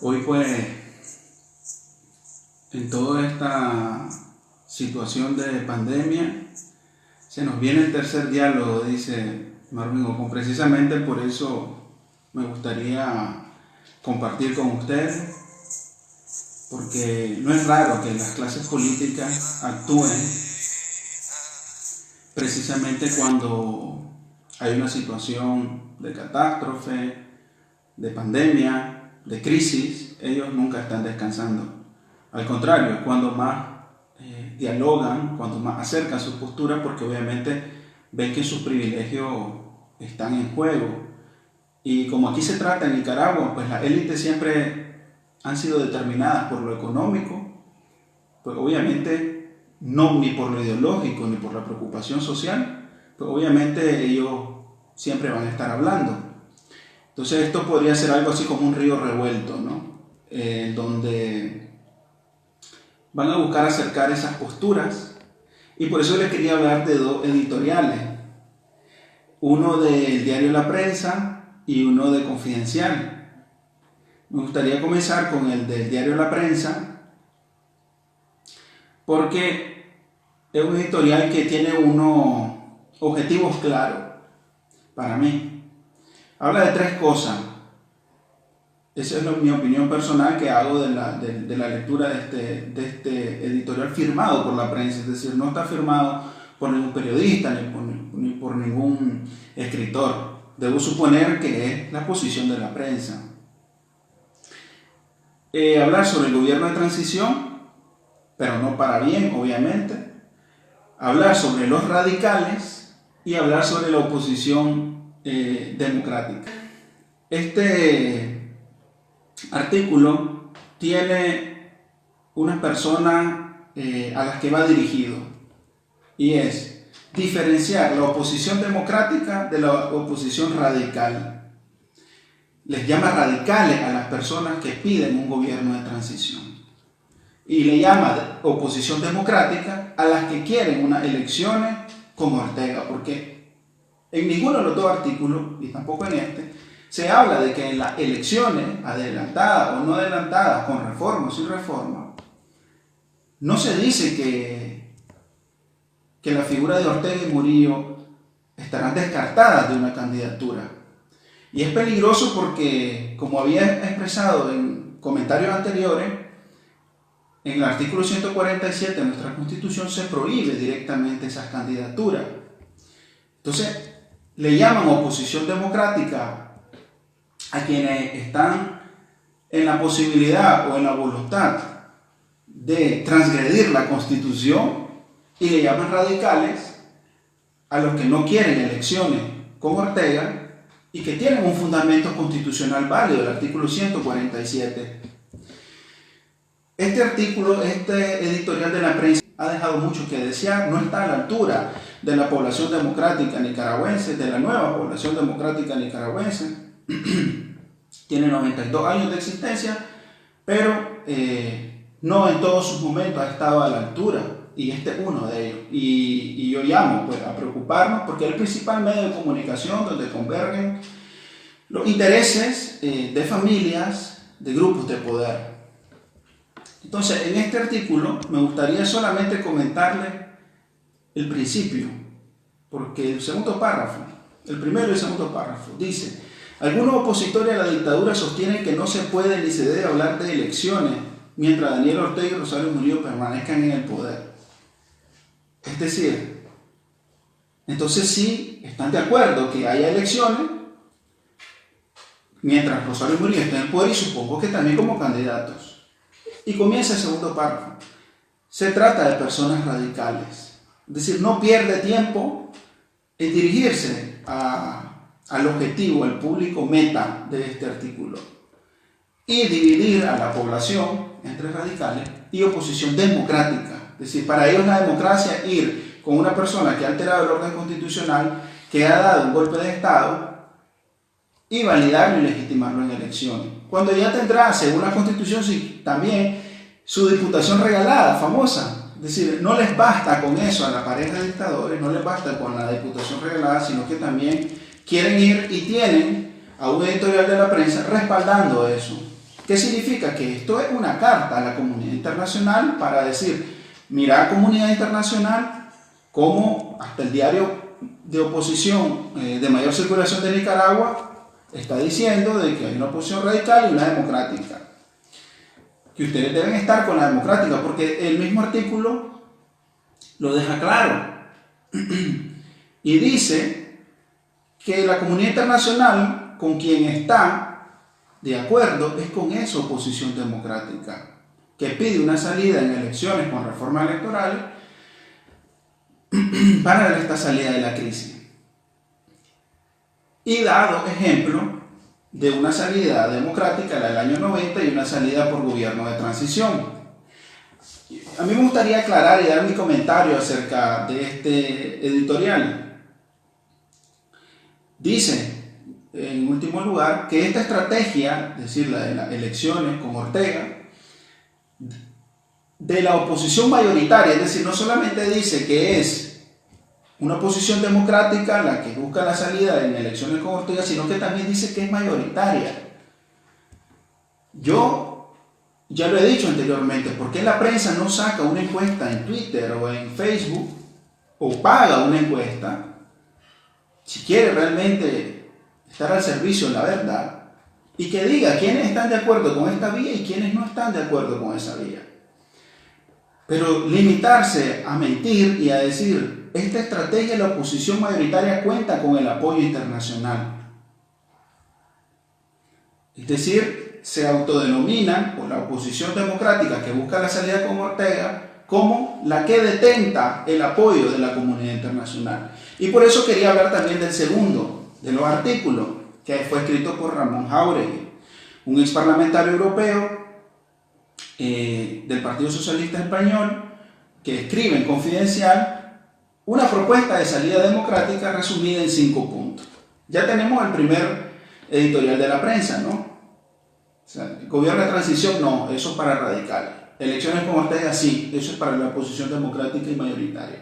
Hoy pues, en toda esta situación de pandemia, se nos viene el tercer diálogo, dice Marvin Ocon. Precisamente por eso me gustaría compartir con ustedes, porque no es raro que las clases políticas actúen precisamente cuando hay una situación de catástrofe, de pandemia, de crisis. Ellos nunca están descansando. Al contrario, cuando más dialogan, cuando más acercan sus posturas, porque obviamente ven que sus privilegios están en juego. Y como aquí se trata en Nicaragua, pues las élites siempre han sido determinadas por lo económico, pues obviamente no ni por lo ideológico ni por la preocupación social, pues obviamente ellos siempre van a estar hablando. Entonces esto podría ser algo así como un río revuelto, ¿no? Donde van a buscar acercar esas posturas, y por eso les quería hablar de dos editoriales, uno del diario La Prensa y uno de Confidencial. Me gustaría comenzar con el del diario La Prensa, porque es un editorial que tiene unos objetivos claros para mí. Habla de tres cosas. Esa es mi opinión personal que hago de la lectura de este editorial firmado por La Prensa. Es decir, no está firmado por ningún periodista ni por ningún escritor. Debo suponer que es la posición de La Prensa. Hablar sobre el gobierno de transición, pero no para bien, obviamente. Hablar sobre los radicales y hablar sobre la oposición democrática. Este artículo tiene unas personas a las que va dirigido, y es diferenciar la oposición democrática de la oposición radical. Les llama radicales a las personas que piden un gobierno de transición, y le llama oposición democrática a las que quieren unas elecciones como Ortega, porque en ninguno de los dos artículos, y tampoco en este, se habla de que en las elecciones, adelantadas o no adelantadas, con reforma o sin reforma, no se dice que la figura de Ortega y Murillo estarán descartadas de una candidatura. Y es peligroso porque, como había expresado en comentarios anteriores, en el artículo 147 de nuestra Constitución se prohíbe directamente esas candidaturas. Entonces, le llaman oposición democrática a quienes están en la posibilidad o en la voluntad de transgredir la Constitución, y le llaman radicales a los que no quieren elecciones con Ortega y que tienen un fundamento constitucional válido, el artículo 147. Este artículo, este editorial de La Prensa, ha dejado mucho que desear, no está a la altura de la población democrática nicaragüense, de la nueva población democrática nicaragüense. Tiene 92 años de existencia, pero no en todos sus momentos ha estado a la altura, y este es uno de ellos. Y yo llamo pues, a preocuparnos, porque es el principal medio de comunicación donde convergen los intereses de familias, de grupos de poder. Entonces, en este artículo me gustaría solamente comentarle el principio, porque el segundo párrafo, el primero y el segundo párrafo, dice: algunos opositores a la dictadura sostienen que no se puede ni se debe hablar de elecciones mientras Daniel Ortega y Rosario Murillo permanezcan en el poder. Es decir, entonces sí están de acuerdo que haya elecciones mientras Rosario Murillo esté en el poder, y supongo que también como candidatos. Y comienza el segundo párrafo. Se trata de personas radicales. Es decir, no pierde tiempo en dirigirse al objetivo, al público meta de este artículo, y dividir a la población entre radicales y oposición democrática. Es decir, para ellos la democracia es ir con una persona que ha alterado el orden constitucional, que ha dado un golpe de Estado, y validarlo y legitimarlo en elecciones, cuando ya tendrá, según la Constitución, también su diputación regalada, famosa. Es decir, no les basta con eso a la pareja de dictadores, no les basta con la diputación regalada, sino que también quieren ir y tienen a un editorial de La Prensa respaldando eso. ¿Qué significa? Que esto es una carta a la comunidad internacional para decir, mira, comunidad internacional, cómo hasta el diario de oposición de mayor circulación de Nicaragua está diciendo de que hay una oposición radical y una democrática. Que ustedes deben estar con la democrática, porque el mismo artículo lo deja claro. Y dice que la comunidad internacional con quien está de acuerdo es con esa oposición democrática, que pide una salida en elecciones con reformas electorales para esta salida de la crisis. Y dado ejemplo de una salida democrática, la del año 90, y una salida por gobierno de transición. A mí me gustaría aclarar y dar mi comentario acerca de este editorial. Dice, en último lugar, que esta estrategia, es decir, la de las elecciones con Ortega, de la oposición mayoritaria, es decir, no solamente dice que es una oposición democrática la que busca la salida en elecciones con Ortega, sino que también dice que es mayoritaria. Yo ya lo he dicho anteriormente, ¿por qué la prensa no saca una encuesta en Twitter o en Facebook o paga una encuesta si quiere realmente estar al servicio de la verdad y que diga quiénes están de acuerdo con esta vía y quiénes no están de acuerdo con esa vía? Pero limitarse a mentir y a decir, esta estrategia de la oposición mayoritaria cuenta con el apoyo internacional. Es decir, se autodenomina por la oposición democrática que busca la salida con Ortega como la que detenta el apoyo de la comunidad internacional. Y por eso quería hablar también del segundo de los artículos, que fue escrito por Ramón Jáuregui, un ex parlamentario europeo del Partido Socialista Español, que escribe en Confidencial una propuesta de salida democrática resumida en 5 puntos. Ya tenemos el primer editorial de la prensa, ¿no? O sea, gobierno de transición, no, eso es para radicales. Elecciones con Ortega, sí, eso es para la oposición democrática y mayoritaria.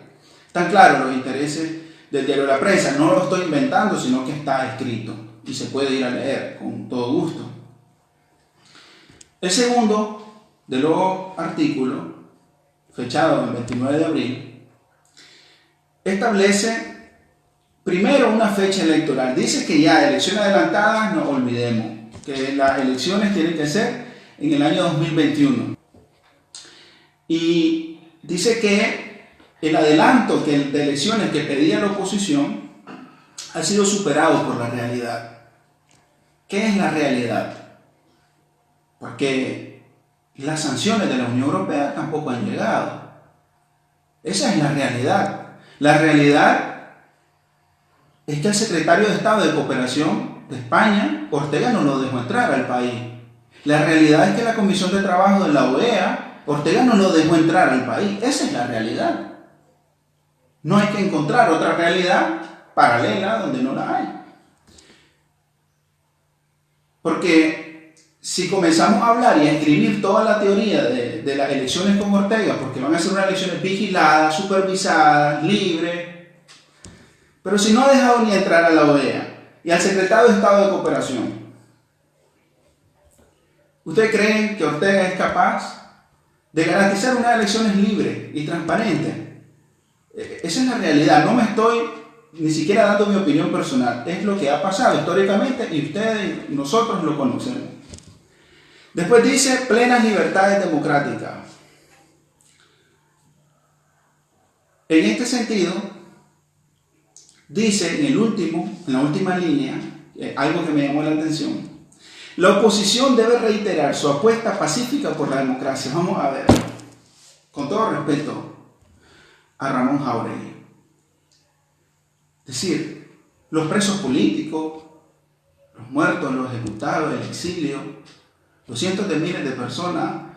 Están claros los intereses del diario de la prensa, no lo estoy inventando, sino que está escrito y se puede ir a leer con todo gusto. El segundo de los artículos, fechado el 29 de abril, establece primero una fecha electoral. Dice que ya elecciones adelantadas no olvidemos, que las elecciones tienen que ser en el año 2021. Y dice que el adelanto de elecciones que pedía la oposición ha sido superado por la realidad. ¿Qué es la realidad? Porque las sanciones de la Unión Europea tampoco han llegado. Esa es la realidad. La realidad es que el secretario de Estado de Cooperación de España, Ortega, no lo dejó entrar al país. La realidad es que la Comisión de Trabajo de la OEA, Ortega no lo dejó entrar al país. Esa es la realidad. No hay que encontrar otra realidad paralela donde no la hay. Porque si comenzamos a hablar y a escribir toda la teoría de las elecciones con Ortega, porque van a ser unas elecciones vigiladas, supervisadas, libres, pero si no ha dejado ni entrar a la OEA y al secretario de Estado de Cooperación, ¿ustedes creen que Ortega es capaz de garantizar unas elecciones libres y transparentes? Esa es la realidad. No me estoy ni siquiera dando mi opinión personal. Es lo que ha pasado históricamente y ustedes y nosotros lo conocemos. Después dice plenas libertades democráticas. En este sentido, dice en la última línea, algo que me llamó la atención. La oposición debe reiterar su apuesta pacífica por la democracia. Vamos a ver, con todo respeto a Ramón Jáuregui. Es decir, los presos políticos, los muertos, los ejecutados, el exilio, los cientos de miles de personas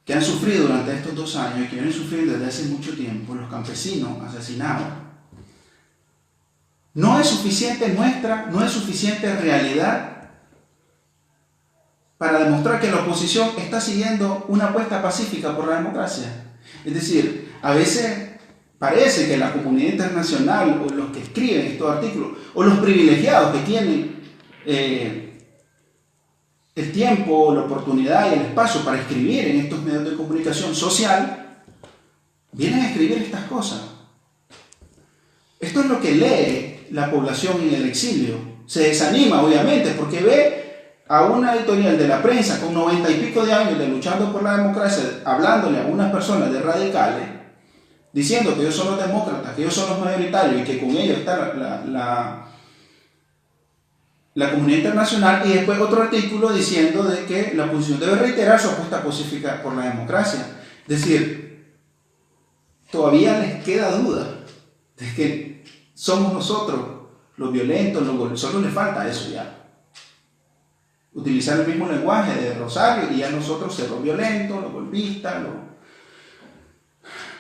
que han sufrido durante estos 2 años y que vienen sufriendo desde hace mucho tiempo, los campesinos asesinados. No es suficiente muestra, no es suficiente realidad para demostrar que la oposición está siguiendo una apuesta pacífica por la democracia. Es decir, a veces parece que la comunidad internacional o los que escriben estos artículos o los privilegiados que tienen el tiempo, la oportunidad y el espacio para escribir en estos medios de comunicación social, vienen a escribir estas cosas. Esto es lo que lee la población en el exilio. Se desanima, obviamente, porque ve a una editorial de la prensa con 90 y pico de años de luchando por la democracia, hablándole a unas personas de radicales, diciendo que ellos son los demócratas, que ellos son los mayoritarios y que con ellos está la comunidad internacional, y después otro artículo diciendo de que la oposición debe reiterar su apuesta pacífica por la democracia. Es decir, todavía les queda duda de que somos nosotros los violentos, los golpistas. Solo les falta eso ya. Utilizar el mismo lenguaje de Rosario y ya nosotros ser los violentos, los golpistas,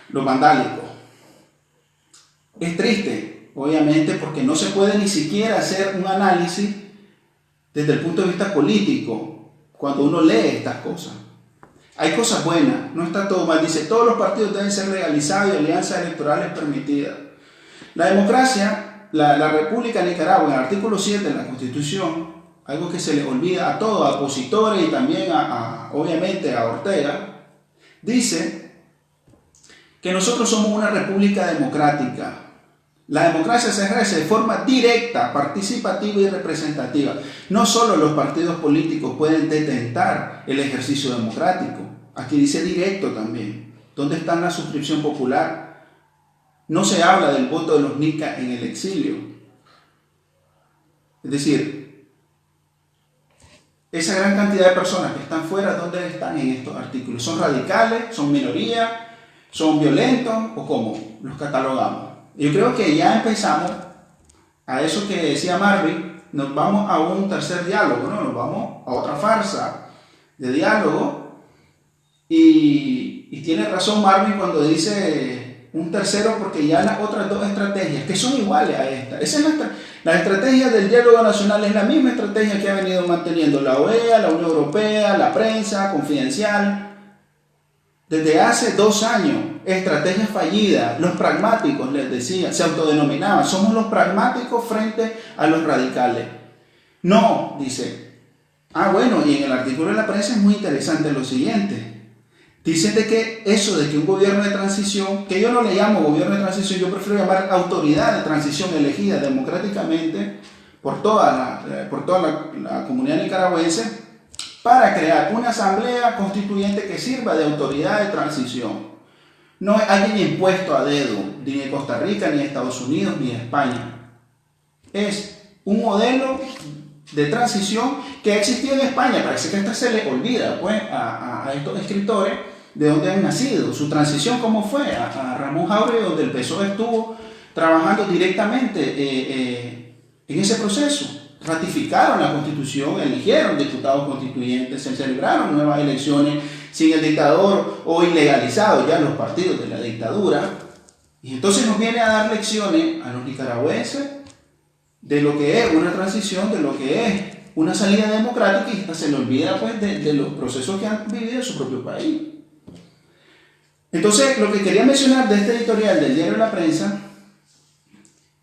los vandálicos. Es triste, obviamente, porque no se puede ni siquiera hacer un análisis desde el punto de vista político cuando uno lee estas cosas. Hay cosas buenas, no está todo mal. Dice, todos los partidos deben ser legalizados y alianzas electorales permitidas. La democracia, la República de Nicaragua, en el artículo 7 de la Constitución, algo que se le olvida a todos, a opositores y también obviamente a Ortega, dice que nosotros somos una república democrática. La democracia se ejerce de forma directa, participativa y representativa. No solo los partidos políticos pueden detentar el ejercicio democrático. Aquí dice directo también. ¿Dónde está la suscripción popular? No se habla del voto de los nicas en el exilio. Es decir, esa gran cantidad de personas que están fuera, ¿dónde están en estos artículos? ¿Son radicales? ¿Son minoría? ¿Son violentos? ¿O cómo los catalogamos? Yo creo que ya empezamos a eso que decía Marvin, nos vamos a un tercer diálogo, ¿no? Nos vamos a otra farsa de diálogo, y tiene razón Marvin cuando dice un tercero, porque ya las otras dos estrategias que son iguales a esta, esa es la estrategia del diálogo nacional, es la misma estrategia que ha venido manteniendo la OEA, la Unión Europea, la prensa confidencial desde hace 2 años. Estrategia fallida. Los pragmáticos, les decía, se autodenominaban, somos los pragmáticos frente a los radicales. No, dice. Bueno, y en el artículo de la prensa es muy interesante lo siguiente. Dicen de que eso de que un gobierno de transición, que yo no le llamo gobierno de transición, yo prefiero llamar autoridad de transición elegida democráticamente por toda la comunidad nicaragüense, para crear una asamblea constituyente que sirva de autoridad de transición. No es alguien impuesto a dedo, ni de Costa Rica, ni de Estados Unidos, ni de España. Es un modelo de transición que ha existido en España. Parece que esta se le olvida pues, a estos escritores de dónde han nacido. Su transición, ¿cómo fue? A Ramón Jáuregui, donde el PSOE estuvo trabajando directamente en ese proceso. Ratificaron la Constitución, eligieron diputados constituyentes, se celebraron nuevas elecciones sin el dictador o ilegalizados ya los partidos de la dictadura. Y entonces nos viene a dar lecciones a los nicaragüenses de lo que es una transición, de lo que es una salida democrática, y hasta se le olvida pues, de los procesos que han vivido en su propio país. Entonces, lo que quería mencionar de este editorial del diario La Prensa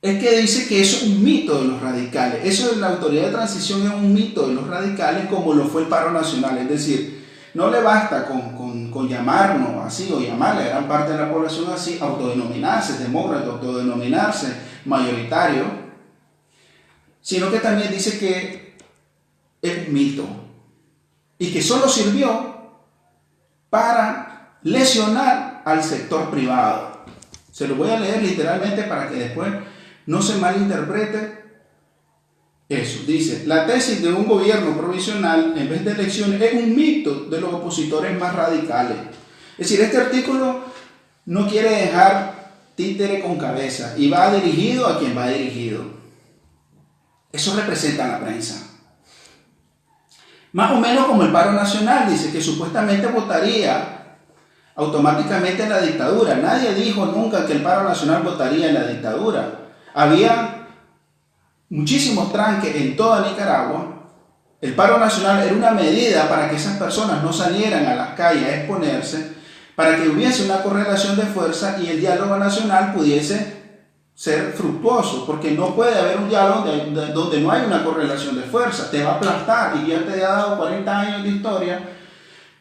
es que dice que eso es un mito de los radicales. Eso de la autoridad de transición es un mito de los radicales, como lo fue el paro nacional. Es decir, no le basta con llamarnos así o llamarle a gran parte de la población así, autodenominarse demócrata, autodenominarse mayoritario, sino que también dice que es un mito y que solo sirvió para lesionar al sector privado. Se lo voy a leer literalmente para que después no se malinterprete eso. Dice, la tesis de un gobierno provisional en vez de elecciones es un mito de los opositores más radicales. Es decir, este artículo no quiere dejar títere con cabeza y va dirigido a quien va dirigido. Eso representa a la prensa. Más o menos como el paro nacional, dice que supuestamente votaría automáticamente en la dictadura. Nadie dijo nunca que el paro nacional votaría en la dictadura. Había muchísimos tranques en toda Nicaragua. El paro nacional era una medida para que esas personas no salieran a las calles a exponerse, para que hubiese una correlación de fuerza y el diálogo nacional pudiese ser fructuoso, porque no puede haber un diálogo donde no hay una correlación de fuerza, te va a aplastar, y ya te ha dado 40 años de historia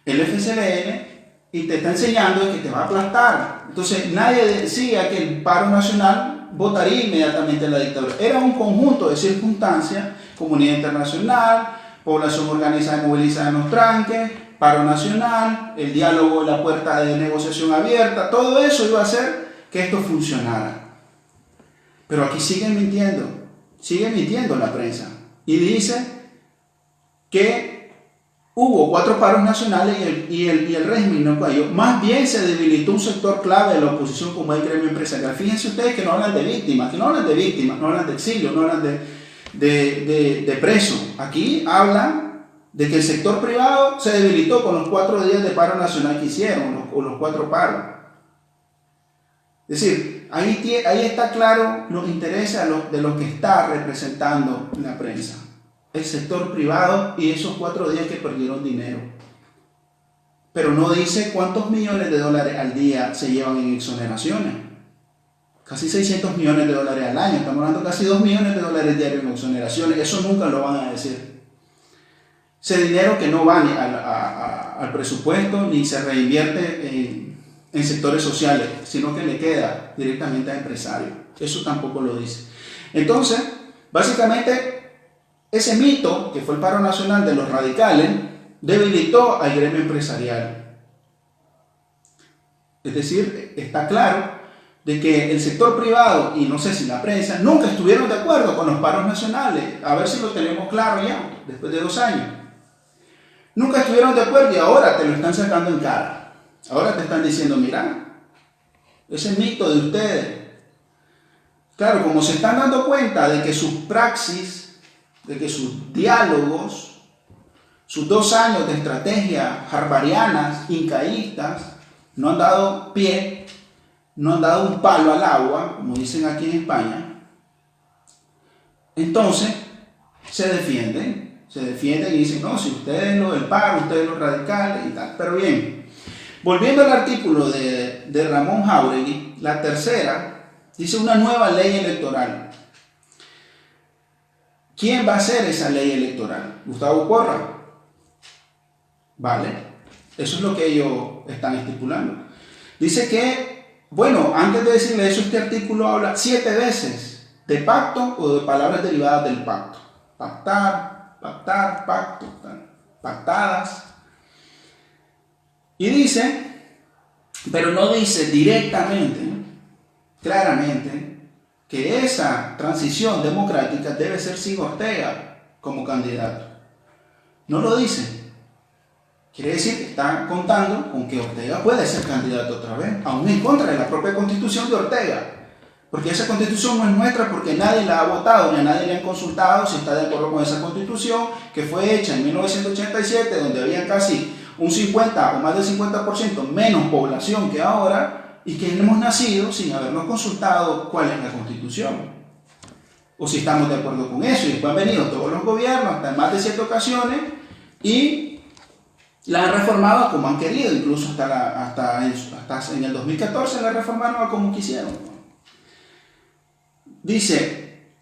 el FCLN y te está enseñando que te va a aplastar. Entonces nadie decía que el paro nacional votaría inmediatamente la dictadura, era un conjunto de circunstancias, comunidad internacional, población organizada y movilizada en los tranques, paro nacional, el diálogo, la puerta de negociación abierta, todo eso iba a hacer que esto funcionara. Pero aquí sigue mintiendo la prensa. Y dice que hubo 4 paros nacionales y el régimen no cayó. Más bien se debilitó un sector clave de la oposición como el gremio empresarial. Fíjense ustedes que no hablan de víctimas, no hablan de exilio, no hablan de preso. Aquí hablan de que el sector privado se debilitó con los 4 días de paro nacional que hicieron, o los 4 paros. Es decir, ahí está claro los intereses de lo que está representando la prensa. El sector privado y esos 4 días que perdieron dinero. Pero no dice cuántos millones de dólares al día se llevan en exoneraciones. Casi 600 millones de dólares al año. Estamos hablando de casi 2 millones de dólares diarios en exoneraciones. Eso nunca lo van a decir. Ese dinero que no va ni al presupuesto ni se reinvierte en sectores sociales, sino que le queda directamente a empresarios. Eso tampoco lo dice. Entonces, básicamente, ese mito, que fue el paro nacional de los radicales, debilitó al gremio empresarial. Es decir, está claro de que el sector privado, y no sé si la prensa, nunca estuvieron de acuerdo con los paros nacionales. A ver si lo tenemos claro ya, después de 2 años. Nunca estuvieron de acuerdo y ahora te lo están sacando en cara. Ahora te están diciendo, mira, ese mito de ustedes. Claro, como se están dando cuenta de que sus praxis, de que sus diálogos, sus 2 años de estrategia harvarianas, incaístas, no han dado pie, no han dado un palo al agua, como dicen aquí en España, entonces se defienden y dicen, no, si ustedes lo del paro, ustedes los radicales y tal. Pero bien, volviendo al artículo de Ramón Jáuregui, la tercera dice una nueva ley electoral. ¿Quién va a hacer esa ley electoral? Gustavo Porra. Vale, eso es lo que ellos están estipulando. Dice que, bueno, antes de decirle eso, este artículo habla 7 veces de pacto o de palabras derivadas del pacto. Pactar, pacto, pactadas. Y dice, pero no dice directamente, claramente, que esa transición democrática debe ser sin Ortega como candidato. No lo dice. Quiere decir que está contando con que Ortega puede ser candidato otra vez, aún en contra de la propia constitución de Ortega. Porque esa constitución no es nuestra, porque nadie la ha votado, ni a nadie le han consultado si está de acuerdo con esa constitución, que fue hecha en 1987, donde había casi un 50 o más del 50% menos población que ahora, y que hemos nacido sin habernos consultado cuál es la constitución, o si estamos de acuerdo con eso. Y después han venido todos los gobiernos, hasta en más de 7 ocasiones, y la han reformado como han querido, incluso hasta en el 2014 la reformaron a como quisieron. Dice,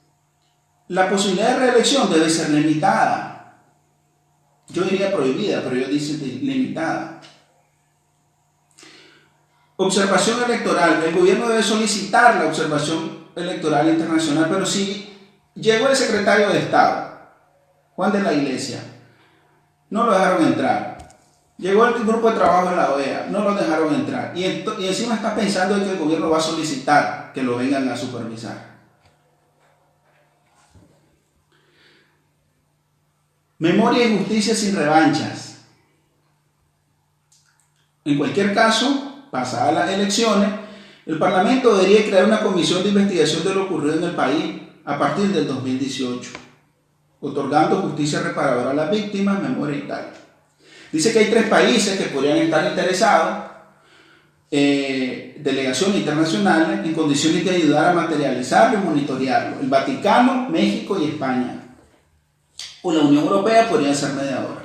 la posibilidad de reelección debe ser limitada. Yo diría prohibida, pero ellos dicen limitada. Observación electoral. El gobierno debe solicitar la observación electoral internacional, pero si llegó el secretario de Estado, Juan de la Iglesia, no lo dejaron entrar. Llegó el grupo de trabajo de la OEA, no lo dejaron entrar. Y encima está pensando en que el gobierno va a solicitar que lo vengan a supervisar. Memoria y justicia sin revanchas. En cualquier caso, pasadas las elecciones, el Parlamento debería crear una comisión de investigación de lo ocurrido en el país a partir del 2018, otorgando justicia reparadora a las víctimas, memoria y tal. Dice que hay 3 países que podrían estar interesados, delegaciones internacionales, en condiciones de ayudar a materializarlo y monitorearlo: el Vaticano, México y España. O la Unión Europea podría ser mediadora.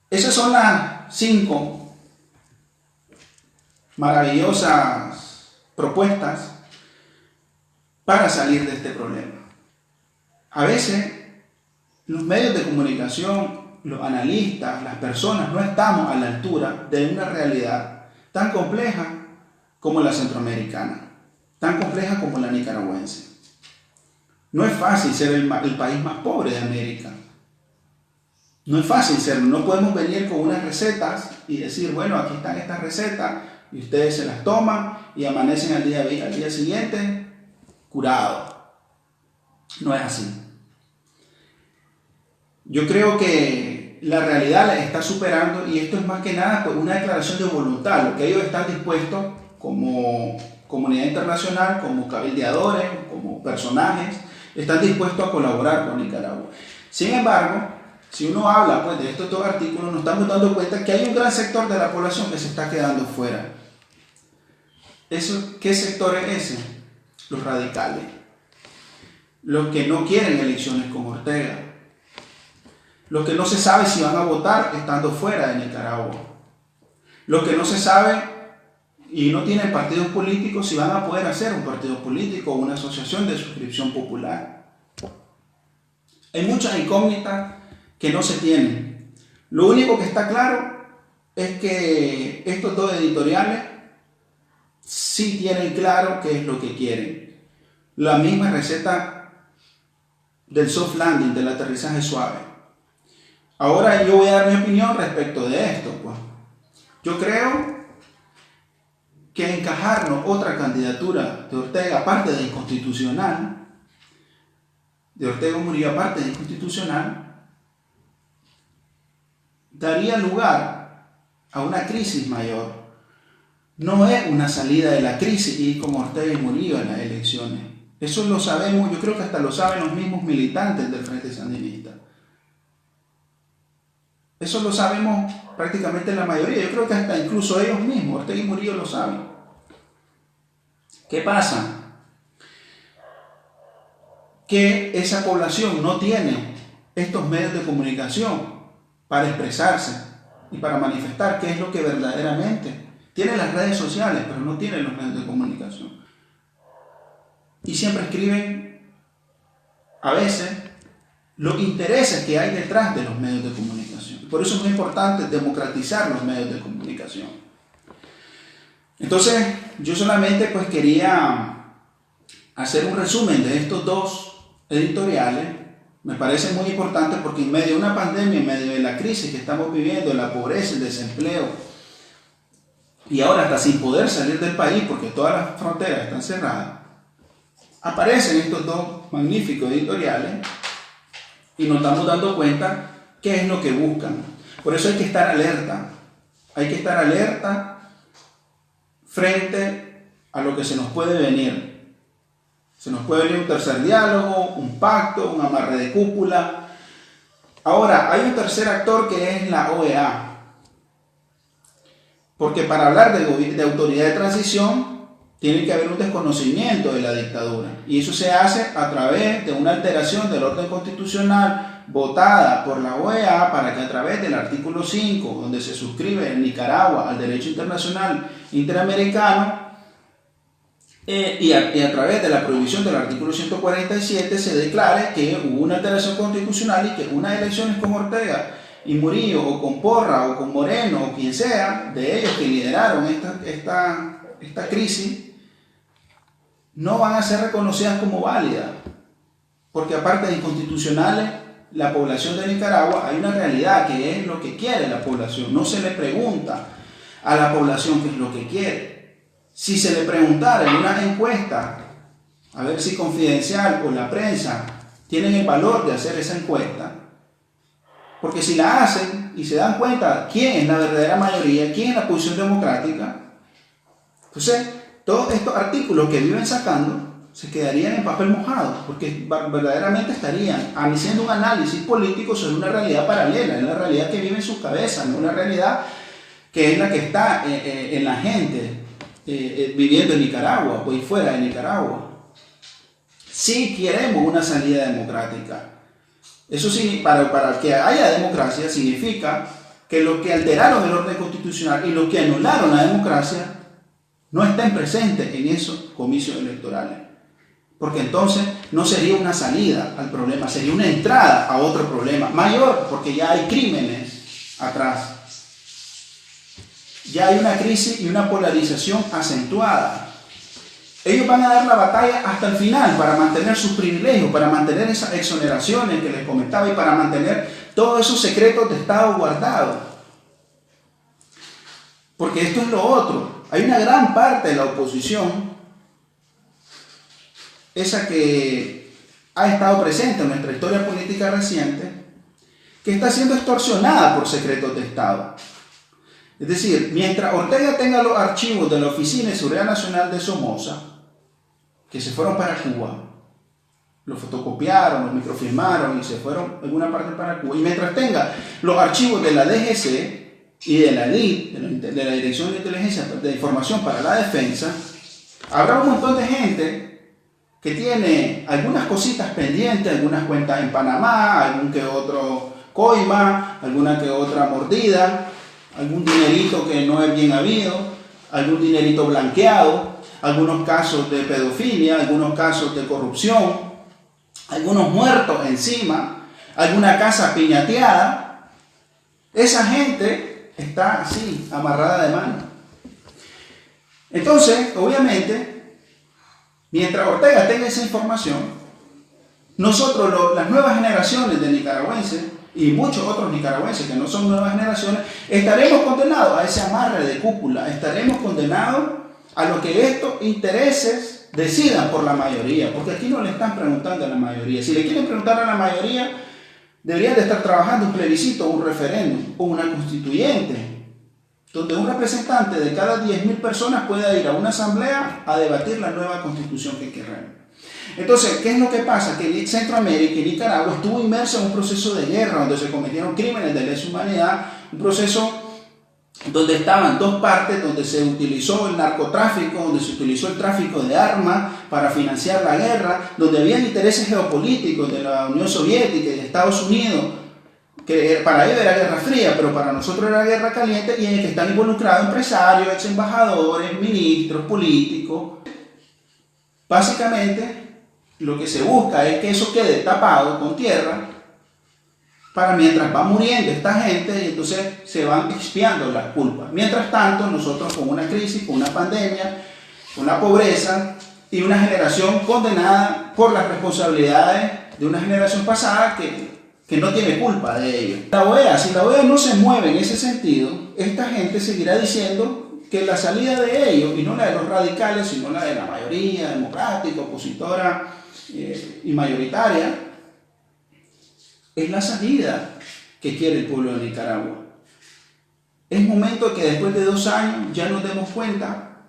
Esas son las 5 maravillosas propuestas para salir de este problema. A veces los medios de comunicación, los analistas, las personas no estamos a la altura de una realidad tan compleja como la centroamericana, tan compleja como la nicaragüense. No es fácil ser el país más pobre de América. No es fácil serlo. No podemos venir con unas recetas y decir, bueno, aquí están estas recetas y ustedes se las toman y amanecen al día siguiente curados. No es así. Yo creo que la realidad la está superando y esto es más que nada pues, una declaración de voluntad, lo que ellos están dispuestos como comunidad internacional, como cabildeadores, como personajes, están dispuestos a colaborar con Nicaragua. Sin embargo, si uno habla pues, de estos dos artículos, nos estamos dando cuenta que hay un gran sector de la población que se está quedando fuera. ¿Qué sector es ese? Los radicales. Los que no quieren elecciones con Ortega. Los que no se sabe si van a votar estando fuera de Nicaragua. Los que no se sabe y no tienen partidos políticos si van a poder hacer un partido político o una asociación de suscripción popular. Hay muchas incógnitas que no se tienen. Lo único que está claro es que estos dos editoriales sí tienen claro qué es lo que quieren. La misma receta del soft landing, del aterrizaje suave. Ahora yo voy a dar mi opinión respecto de esto. Pues. Yo creo que encajarnos otra candidatura de Ortega, aparte de inconstitucional, de Ortega Murillo, aparte de inconstitucional, daría lugar a una crisis mayor. No es una salida de la crisis y como Ortega y Murillo en las elecciones. Eso lo sabemos, yo creo que hasta lo saben los mismos militantes del Frente Sandinista. Eso lo sabemos prácticamente la mayoría. Yo creo que hasta incluso ellos mismos, Ortega y Murillo lo saben. ¿Qué pasa? Que esa población no tiene estos medios de comunicación para expresarse y para manifestar qué es lo que verdaderamente tiene las redes sociales, pero no tiene los medios de comunicación. Y siempre escriben, a veces, los intereses que hay detrás de los medios de comunicación. Por eso es muy importante democratizar los medios de comunicación. Entonces, yo solamente pues quería hacer un resumen de estos dos editoriales. Me parece muy importante porque en medio de una pandemia, en medio de la crisis que estamos viviendo, la pobreza, el desempleo, y ahora hasta sin poder salir del país porque todas las fronteras están cerradas, aparecen estos dos magníficos editoriales y nos estamos dando cuenta qué es lo que buscan. Por eso hay que estar alerta. Hay que estar alerta frente a lo que se nos puede venir. Se nos puede venir un tercer diálogo, un pacto, un amarre de cúpula. Ahora, hay un tercer actor que es la OEA. Porque para hablar de autoridad de transición, tiene que haber un desconocimiento de la dictadura. Y eso se hace a través de una alteración del orden constitucional votada por la OEA para que a través del artículo 5, donde se suscribe en Nicaragua al derecho internacional interamericano, y a través de la prohibición del artículo 147 se declare que hubo una alteración constitucional y que unas elecciones con Ortega y Murillo, o con Porra, o con Moreno, o quien sea, de ellos que lideraron esta crisis, no van a ser reconocidas como válidas. Porque aparte de inconstitucionales, la población de Nicaragua, hay una realidad que es lo que quiere la población. No se le pregunta a la población qué es lo que quiere. Si se le preguntara en una encuesta, a ver si Confidencial o la prensa tienen el valor de hacer esa encuesta, porque si la hacen y se dan cuenta quién es la verdadera mayoría, quién es la posición democrática, entonces todos estos artículos que viven sacando se quedarían en papel mojado, porque verdaderamente estarían haciendo un análisis político sobre una realidad paralela, es la realidad que vive en sus cabezas, no una realidad que es la que está en la gente viviendo en Nicaragua o fuera de Nicaragua. Si queremos una salida democrática, eso sí, para que haya democracia significa que los que alteraron el orden constitucional y los que anularon la democracia no estén presentes en esos comicios electorales. porque entonces no sería una salida al problema, sería una entrada a otro problema mayor, porque ya hay crímenes atrás. Ya hay una crisis y una polarización acentuada. Ellos van a dar la batalla hasta el final para mantener sus privilegios, para mantener esas exoneraciones que les comentaba y para mantener todos esos secretos de Estado guardados. Porque esto es lo otro. Hay una gran parte de la oposición, esa que ha estado presente en nuestra historia política reciente, que está siendo extorsionada por secretos de Estado. Es decir, mientras Ortega tenga los archivos de la Oficina de Seguridad Nacional de Somoza, que se fueron para Cuba, los fotocopiaron, los microfilmaron y se fueron en una parte para Cuba, y mientras tenga los archivos de la DGC y de la DID, de la Dirección de Inteligencia de Información para la Defensa, habrá un montón de gente que tiene algunas cositas pendientes, algunas cuentas en Panamá, algún que otro coima, alguna que otra mordida, algún dinerito que no es bien habido, algún dinerito blanqueado, algunos casos de pedofilia, algunos casos de corrupción, algunos muertos encima, alguna casa piñateada. Esa gente está así, amarrada de mano. Entonces, obviamente, mientras Ortega tenga esa información, nosotros, las nuevas generaciones de nicaragüenses, y muchos otros nicaragüenses que no son nuevas generaciones, estaremos condenados a ese amarre de cúpula, estaremos condenados a lo que estos intereses decidan por la mayoría, porque aquí no le están preguntando a la mayoría. Si le quieren preguntar a la mayoría, deberían de estar trabajando un plebiscito, un referéndum o una constituyente, donde un representante de cada 10.000 personas pueda ir a una asamblea a debatir la nueva constitución que querrán. Entonces, ¿qué es lo que pasa? Que Centroamérica y Nicaragua estuvo inmersa en un proceso de guerra donde se cometieron crímenes de lesa humanidad, un proceso donde estaban dos partes, donde se utilizó el narcotráfico, donde se utilizó el tráfico de armas para financiar la guerra, donde habían intereses geopolíticos de la Unión Soviética y de Estados Unidos, que para ellos era guerra fría, pero para nosotros era guerra caliente, y en el que están involucrados empresarios, ex embajadores, ministros, políticos. Básicamente, lo que se busca es que eso quede tapado con tierra para mientras va muriendo esta gente, y entonces se van expiando las culpas. Mientras tanto, nosotros con una crisis, con una pandemia, con la pobreza y una generación condenada por las responsabilidades de una generación pasada que no tiene culpa de ello. Si la OEA no se mueve en ese sentido, esta gente seguirá diciendo que la salida de ellos, y no la de los radicales, sino la de la mayoría democrática, opositora y mayoritaria, es la salida que quiere el pueblo de Nicaragua. Es momento que después de 2 años ya nos demos cuenta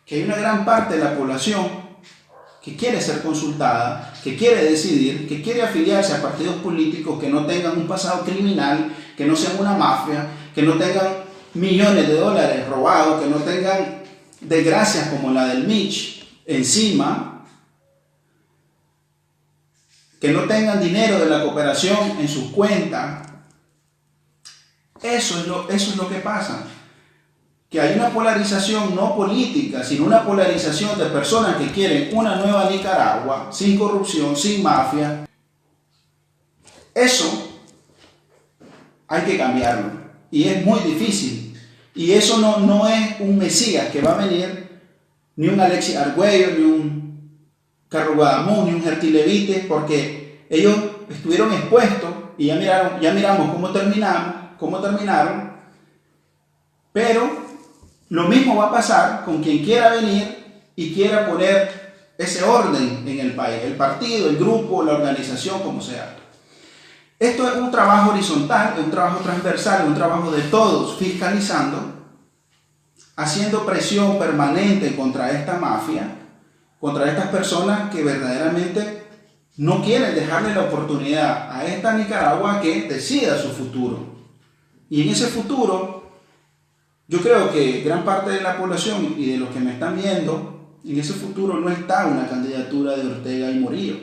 que hay una gran parte de la población que quiere ser consultada, que quiere decidir, que quiere afiliarse a partidos políticos que no tengan un pasado criminal, que no sean una mafia, que no tengan millones de dólares robados, que no tengan desgracias como la del Mitch encima, que no tengan dinero de la cooperación en sus cuentas. Eso es lo que pasa. Que hay una polarización no política, sino una polarización de personas que quieren una nueva Nicaragua, sin corrupción, sin mafia. Eso hay que cambiarlo. Y es muy difícil. Y eso no es un Mesías que va a venir, ni un Alexis Argüello, ni un Carlos Guadamón, ni un Gerti Levite, porque ellos estuvieron expuestos y ya miramos cómo terminaron, pero lo mismo va a pasar con quien quiera venir y quiera poner ese orden en el país, el partido, el grupo, la organización, como sea. Esto es un trabajo horizontal, es un trabajo transversal, es un trabajo de todos, fiscalizando, haciendo presión permanente contra esta mafia, contra estas personas que verdaderamente no quieren dejarle la oportunidad a esta Nicaragua que decida su futuro. Y en ese futuro, yo creo que gran parte de la población y de los que me están viendo, en ese futuro no está una candidatura de Ortega y Murillo.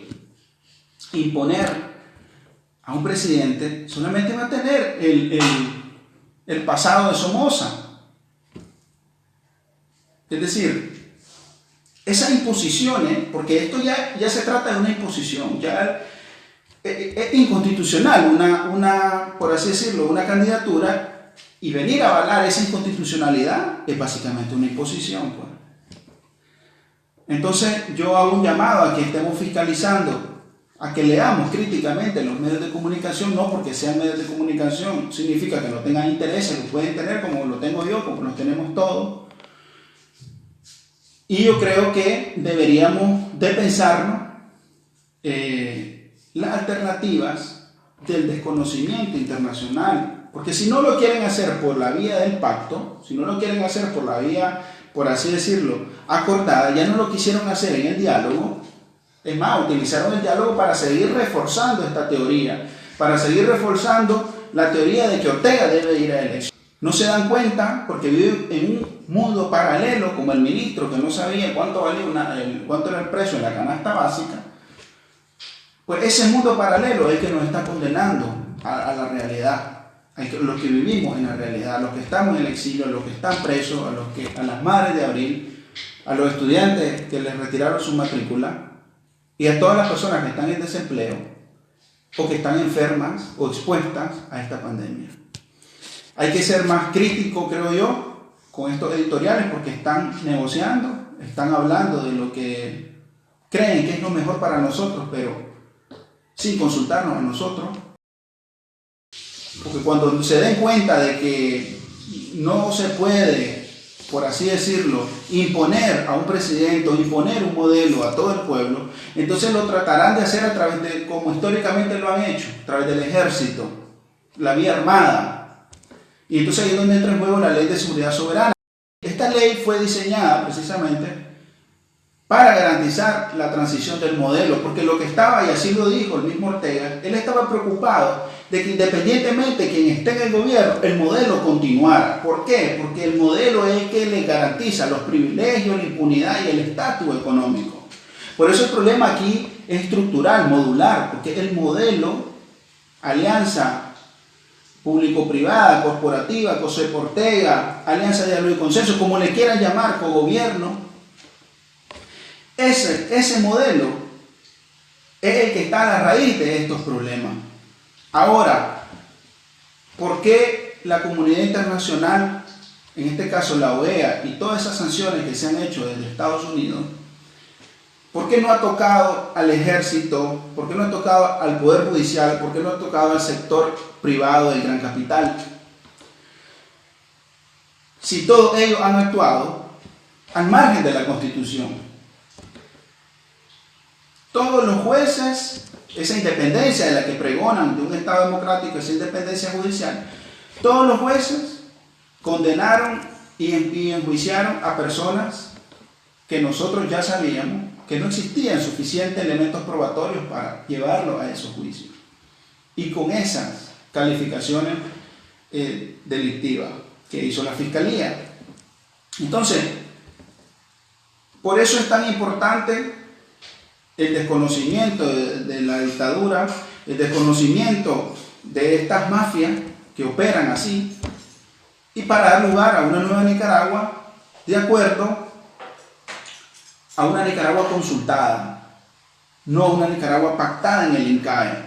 Imponer a un presidente solamente va a tener el pasado de Somoza. Es decir, esas imposiciones, porque esto ya se trata de una imposición, ya es inconstitucional por así decirlo, una candidatura, y venir a avalar esa inconstitucionalidad es básicamente una imposición, pues. Entonces yo hago un llamado a que estemos fiscalizando, a que leamos críticamente los medios de comunicación, no porque sean medios de comunicación significa que no tengan intereses, los pueden tener como lo tengo yo, como los tenemos todos. Y yo creo que deberíamos de pensarnos las alternativas del desconocimiento internacional, porque si no lo quieren hacer por la vía del pacto, si no lo quieren hacer por la vía, por así decirlo, acordada, ya no lo quisieron hacer en el diálogo. Es más, utilizaron el diálogo para seguir reforzando esta teoría, para seguir reforzando la teoría de que Ortega debe ir a elecciones. No se dan cuenta porque viven en un mundo paralelo, como el ministro que no sabía cuánto era el precio en la canasta básica. Pues ese mundo paralelo es el que nos está condenando a la realidad, los que vivimos en la realidad, a los que estamos en el exilio, a los que están presos, a las madres de abril, a los estudiantes que les retiraron su matrícula y a todas las personas que están en desempleo o que están enfermas o expuestas a esta pandemia. Hay que ser más crítico, creo yo, con estos editoriales porque están negociando, están hablando de lo que creen que es lo mejor para nosotros, pero sin consultarnos a nosotros. Porque cuando se den cuenta de que no se puede, por así decirlo, imponer a un presidente o imponer un modelo a todo el pueblo, entonces lo tratarán de hacer a través de, como históricamente lo han hecho, a través del ejército, la vía armada. Y entonces ahí es donde entra en juego la ley de seguridad soberana. Esta ley fue diseñada precisamente para garantizar la transición del modelo, porque lo que estaba, y así lo dijo el mismo Ortega, él estaba preocupado de que independientemente de quien esté en el gobierno, el modelo continuara. ¿Por qué? Porque el modelo es el que le garantiza los privilegios, la impunidad y el estatus económico. Por eso el problema aquí es estructural, modular, porque el modelo, alianza público-privada, corporativa, José Ortega, alianza de diálogo y consenso, como le quieran llamar, cogobierno, ese modelo es el que está a la raíz de estos problemas. Ahora, ¿por qué la comunidad internacional, en este caso la OEA y todas esas sanciones que se han hecho desde Estados Unidos, por qué no ha tocado al ejército, por qué no ha tocado al poder judicial, por qué no ha tocado al sector privado del gran capital? Si todos ellos han actuado al margen de la Constitución. Todos los jueces, esa independencia de la que pregonan de un Estado democrático, esa independencia judicial, todos los jueces condenaron y enjuiciaron a personas que nosotros ya sabíamos que no existían suficientes elementos probatorios para llevarlo a esos juicios. Y con esas calificaciones delictivas que hizo la Fiscalía. Entonces, por eso es tan importante el desconocimiento de la dictadura, el desconocimiento de estas mafias que operan así, y para dar lugar a una nueva Nicaragua de acuerdo a una Nicaragua consultada, no a una Nicaragua pactada en el INCAE.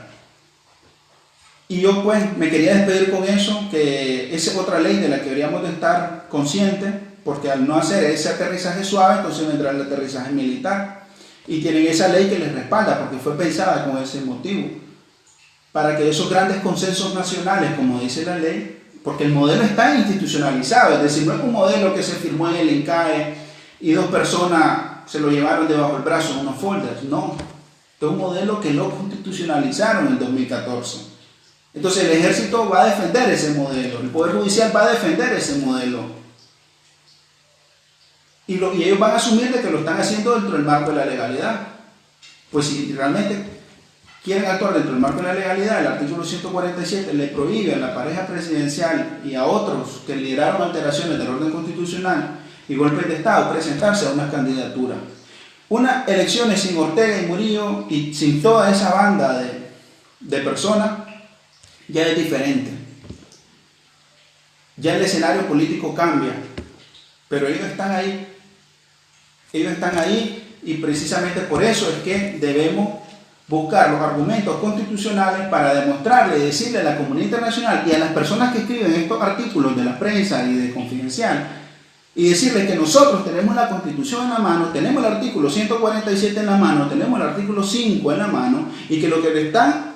Y yo pues me quería despedir con eso, que esa es otra ley de la que deberíamos de estar conscientes, porque al no hacer ese aterrizaje suave, entonces vendrá el aterrizaje militar. Y tienen esa ley que les respalda, porque fue pensada con ese motivo, para que esos grandes consensos nacionales, como dice la ley, porque el modelo está institucionalizado, es decir, no es un modelo que se firmó en el INCAE y dos personas se lo llevaron debajo del brazo en unos folders, no, es un modelo que lo constitucionalizaron en 2014. Entonces el ejército va a defender ese modelo, el Poder Judicial va a defender ese modelo. Y ellos van a asumir de que lo están haciendo dentro del marco de la legalidad. Pues si realmente quieren actuar dentro del marco de la legalidad, el artículo 147 le prohíbe a la pareja presidencial y a otros que lideraron alteraciones del orden constitucional y golpes de Estado presentarse a unas candidaturas. Unas elecciones sin Ortega y Murillo y sin toda esa banda de personas ya es diferente. Ya el escenario político cambia, pero ellos están ahí Ellos están ahí y precisamente por eso es que debemos buscar los argumentos constitucionales para demostrarle y decirle a la comunidad internacional y a las personas que escriben estos artículos de la prensa y de Confidencial, y decirles que nosotros tenemos la Constitución en la mano, tenemos el artículo 147 en la mano, tenemos el artículo 5 en la mano, y que lo que le están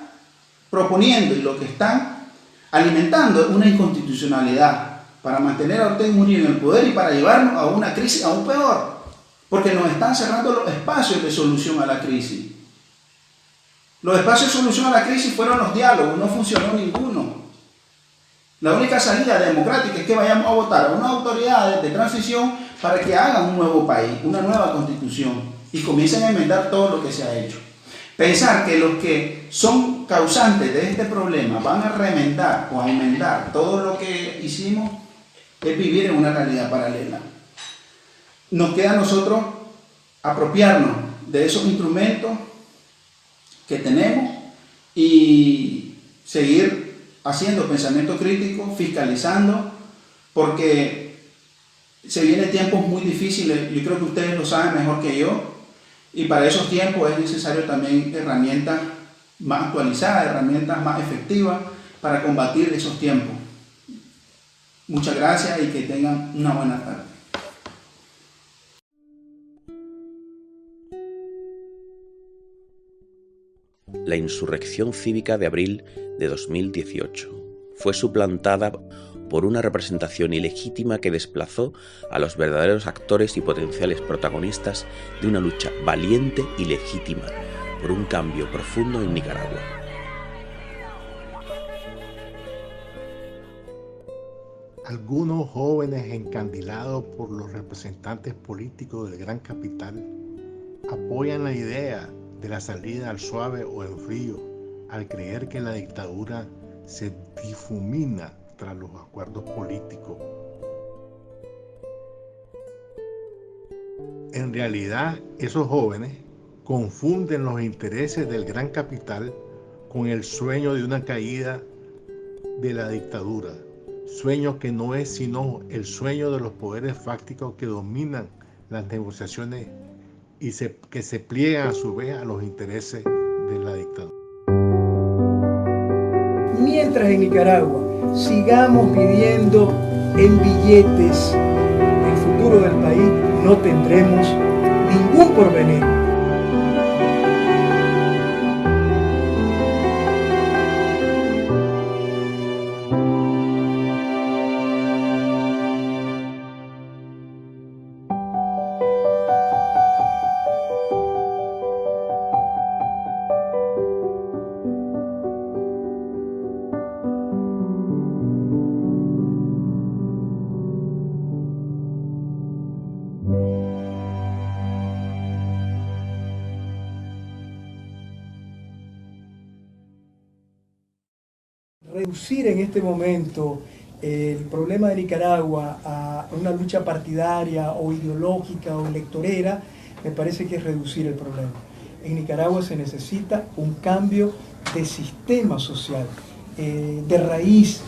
proponiendo y lo que están alimentando es una inconstitucionalidad para mantener a Ortega Murillo en el poder y para llevarnos a una crisis aún peor, porque nos están cerrando los espacios de solución a la crisis. Los espacios de solución a la crisis fueron los diálogos, no funcionó ninguno. La única salida democrática es que vayamos a votar a unas autoridades de transición para que hagan un nuevo país, una nueva constitución y comiencen a enmendar todo lo que se ha hecho. Pensar que los que son causantes de este problema van a remendar o a enmendar todo lo que hicimos es vivir en una realidad paralela. Nos queda a nosotros apropiarnos de esos instrumentos que tenemos y seguir haciendo pensamiento crítico, fiscalizando, porque se vienen tiempos muy difíciles. Yo creo que ustedes lo saben mejor que yo, y para esos tiempos es necesario también herramientas más actualizadas, herramientas más efectivas para combatir esos tiempos. Muchas gracias y que tengan una buena tarde. La insurrección cívica de abril de 2018 fue suplantada por una representación ilegítima que desplazó a los verdaderos actores y potenciales protagonistas de una lucha valiente y legítima por un cambio profundo en Nicaragua. Algunos jóvenes encandilados por los representantes políticos del gran capital apoyan la idea de la salida al suave o en frío, al creer que la dictadura se difumina tras los acuerdos políticos. En realidad, esos jóvenes confunden los intereses del gran capital con el sueño de una caída de la dictadura, sueño que no es sino el sueño de los poderes fácticos que dominan las negociaciones y que se pliegan a su vez a los intereses de la dictadura. Mientras en Nicaragua sigamos viviendo en billetes, el futuro del país no tendremos ningún porvenir. Reducir en este momento el problema de Nicaragua a una lucha partidaria o ideológica o electorera, me parece que es reducir el problema. En Nicaragua se necesita un cambio de sistema social, de raíz,